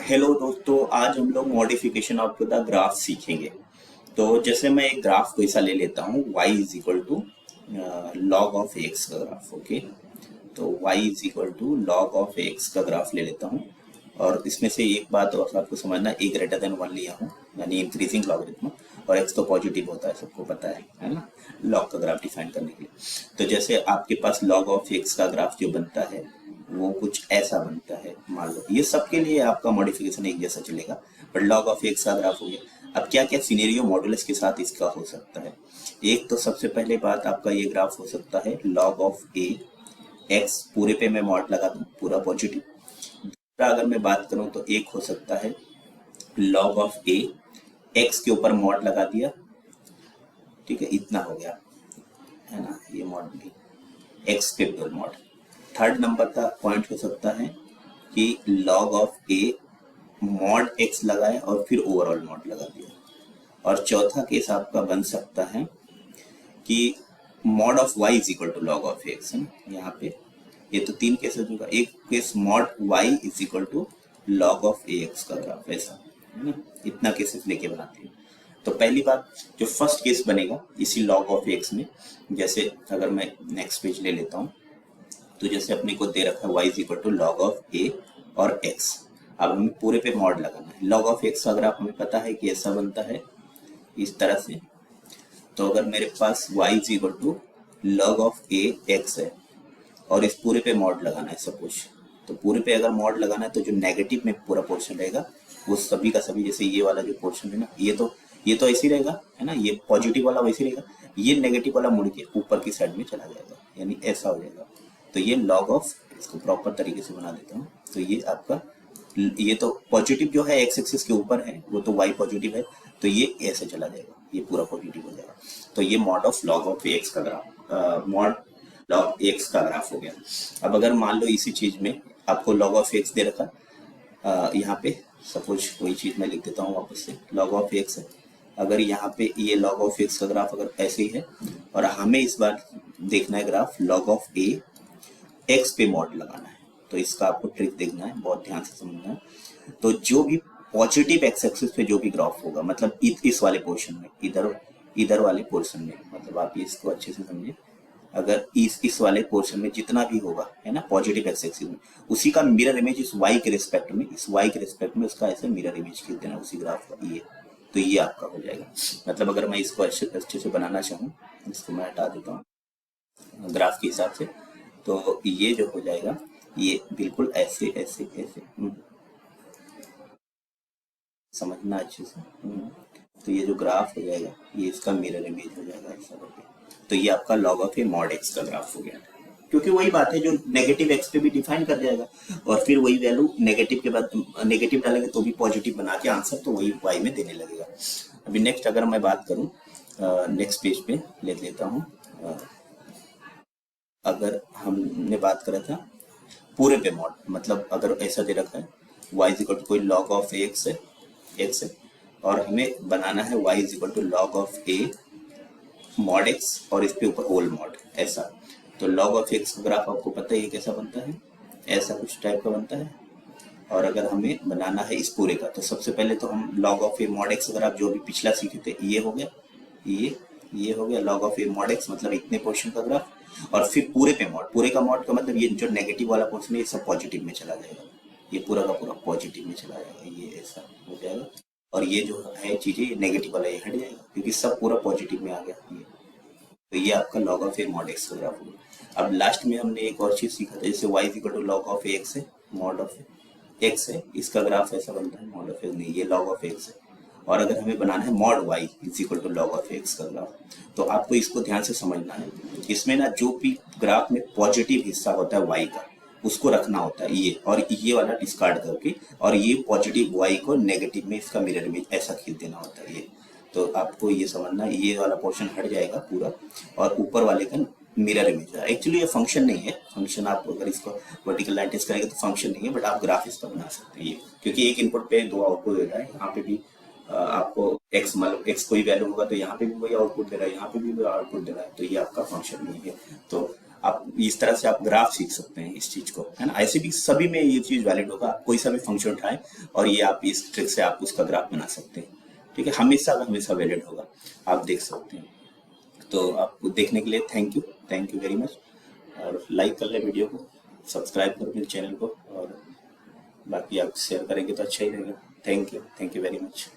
Hello दोस्तों, आज हम लोग मॉडिफिकेशन ऑफ द ग्राफ सीखेंगे। तो जैसे मैं एक ग्राफ को ऐसा ले लेता हूँ y is equal to log of x का ग्राफ। ओके, तो y is equal to log of x का ग्राफ ले लेता हूँ। और इसमें से एक बात और आपको समझना, a ग्रेटर देन 1 लिया हूँ यानी इंक्रीजिंग लॉगरिथम, और x तो पॉजिटिव होता है, सबको पता है ना, लॉग का ग्राफ डिफाइन करने के लिए। तो जैसे आपके पास लॉग ऑफ एक्स का ग्राफ जो बनता है वो कुछ ऐसा बनता है। मान लो ये सबके लिए आपका मॉडिफिकेशन एक जैसा चलेगा, पर log ऑफ एक्स का ग्राफ हो गया। अब क्या क्या सिनेरियो मॉडुलस के साथ इसका हो सकता है। एक तो सबसे पहले बात, आपका ये ग्राफ हो सकता है log ऑफ ए एक्स, पूरे पे मैं मॉड लगा दूं, पूरा पॉजिटिव। दूसरा अगर मैं बात करूं तो एक हो सकता है log ऑफ ए एक्स के ऊपर मॉड लगा दिया, ठीक है, इतना हो गया है ना, ये मॉड भी एक्स पे डबल मॉड। थर्ड नंबर का पॉइंट हो सकता है कि log of a mod x लगाए और फिर ओवरऑल मॉड लगा दिया। और चौथा केस आपका बन सकता है कि mod of y is equal to log of x, है ना, यहाँ पे ये तो तीन केस हो चुका। एक case mod y is equal to log of a x का ग्राफ, ऐसा है ना, इतना केसेस लेके बनाते हैं। तो पहली बात, जो फर्स्ट केस बनेगा इसी लॉग ऑफ एक्स में, जैसे अगर मैं नेक्स्ट पेज ले लेता हूँ, तो जैसे अपने को दे रखा है y is equal to log of A और x। अब हमें पूरे पे मॉड लगाना है। लॉग ऑफ x का ग्राफ हमें पता है कि ऐसा बनता है इस तरह से। तो अगर मेरे पास y is equal to log of a x है और इस पूरे पे मॉड लगाना है सपोज, तो पूरे पे अगर मॉड लगाना है तो जो नेगेटिव में पूरा पोर्शन रहेगा वो सभी का सभी, जैसे ये वाला जो पोर्शन है ना, ये तो ऐसे ही रहेगा, है ना, ये पॉजिटिव वाला वैसे रहेगा, ये नेगेटिव वाला मुड़ के ऊपर की साइड में चला जाएगा, यानी ऐसा हो जाएगा। तो ये लॉग ऑफ, इसको प्रॉपर तरीके से बना देता हूँ। तो ये आपका, ये तो पॉजिटिव जो है एक्स एक्सिस के ऊपर है, वो तो वाई पॉजिटिव है, तो ये ऐसे चला जाएगा, ये पूरा पॉजिटिव हो जाएगा। तो ये mod of log of x का ग्राफ, मॉड लॉग एक्स का ग्राफ हो गया। अब अगर मान लो इसी चीज में आपको लॉग ऑफ एक्स दे रखा, यहाँ पे सपोज वही चीज मैं लिख देता हूँ वापस से, लॉग ऑफ एक्स है। अगर यहाँ पे ये लॉग ऑफ एक्स का ग्राफ अगर ऐसे ही है, और हमें इस बार देखना है graph log of a x पे मॉड लगाना है, तो इसका आपको ट्रिक देखना है, बहुत ध्यान से समझना है। तो जो भी पॉजिटिव एक्स एक्सिस पे जो भी ग्राफ होगा, मतलब इस वाले पोर्शन में, इधर वाले पोर्शन में, मतलब आप इसको अच्छे से समझिए, अगर इस वाले पोर्शन में जितना भी होगा, है ना, पॉजिटिव एक्स एक्सिस में, उसी का मिरर इमेज इस वाई के रिस्पेक्ट में, इस वाई के रिस्पेक्ट में उसका ऐसे मिरर इमेज खींच देना उसी ग्राफ का, ये तो ये आपका हो जाएगा। मतलब अगर मैं इसको अच्छे से बनाना चाहूँ, इसको मैं हटा देता हूँ ग्राफ के हिसाब से, तो ये जो हो जाएगा ये बिल्कुल ऐसे ऐसे ऐसे, समझना अच्छे से। तो ये जो ग्राफ हो जाएगा ये इसका मिरर इमेज हो जाएगा ऐसा करके। तो ये आपका log of a mod x का ग्राफ हो गया, क्योंकि वही बात है जो नेगेटिव एक्स पे भी डिफाइन कर जाएगा, और फिर वही वैल्यू नेगेटिव के बाद नेगेटिव डालेंगे तो भी पॉजिटिव बना के आंसर तो वही वाई में देने लगेगा। अभी नेक्स्ट अगर मैं बात करूँ, नेक्स्ट पेज पे ले लेता हूँ। अगर हमने बात करा था पूरे पे मॉड, मतलब अगर ऐसा दे रखा है y इज इक्वल टू कोई log ऑफ एक्स है, और हमें बनाना है y is equal to log of a mod x और इस पे ऊपर होल मॉड, ऐसा। तो log ऑफ एक्स का ग्राफ आपको पता है ये कैसा बनता है, ऐसा कुछ टाइप का बनता है। और अगर हमें बनाना है इस पूरे का, तो सबसे पहले तो हम log of a mod x, अगर आप जो भी पिछला सीखे थे, ये हो गया, ये हो गया log of a mod x, मतलब इतने पोर्शन का ग्राफ। और फिर पूरे पे मॉड, पूरे का मॉड का मतलब ये जो नेगेटिव वाला पोर्शन है ये सब पॉजिटिव में चला जाएगा, ये पूरा का पूरा पॉजिटिव में चला जाएगा, ये ऐसा हो जाएगा। और ये जो है चीजें, ये नेगेटिव वाला ये हट जाएगा, क्योंकि सब पूरा पॉजिटिव में आ गया ये। तो ये आपका log of a mod x का ग्राफ होगा। अब लास्ट में हमने एक और चीज सीखा था, जैसे y is equal to log of x है, मॉड ऑफ एक्स है, इसका ग्राफ ऐसा बनता है, मॉड ऑफ एक्स नहीं, ये log ऑफ एक्स है। और अगर हमें बनाना है mod y is equal to log of x का ग्राफ, तो आपको इसको ध्यान से समझना है। इसमें ना जो भी ग्राफ में पॉजिटिव हिस्सा होता है y का, उसको रखना होता है ये, और ये वाला डिस्कार्ड करके, और ये पॉजिटिव y को नेगेटिव में इसका मिरर इमेज ऐसा खींच देना होता है ये। तो आपको ये समझना, ये वाला पोर्शन हट जाएगा पूरा, और ऊपर वाले का मिरर इमेज है। एक्चुअली ये फंक्शन नहीं है, फंक्शन आप अगर इसको वर्टिकल लाइन टेस्ट करेंगे तो फंक्शन नहीं है, बट आप ग्राफ इसका बना सकते हैं ये, क्योंकि एक इनपुट पे दो आउटपुट दे रहा है। यहाँ पे भी आपको x, मतलब x कोई वैल्यू होगा तो यहाँ पे भी वही आउटपुट दे रहा है, यहाँ पे भी वही आउटपुट दे रहा है, तो ये आपका फंक्शन नहीं है। तो आप इस तरह से आप ग्राफ सीख सकते हैं इस चीज को, है ना। ऐसे भी सभी में ये चीज वैलिड होगा, आप कोई सा भी फंक्शन उठाए और ये आप इस ट्रिक से आप उसका ग्राफ बना सकते हैं, ठीक है। हमेशा का हमेशा वैलिड होगा, आप देख सकते हैं। तो आपको देखने के लिए थैंक यू वेरी मच, और लाइक कर ले वीडियो को, सब्सक्राइब करो मेरे चैनल को, और बाकी आप शेयर करेंगे तो अच्छा ही रहेगा। Thank you very much.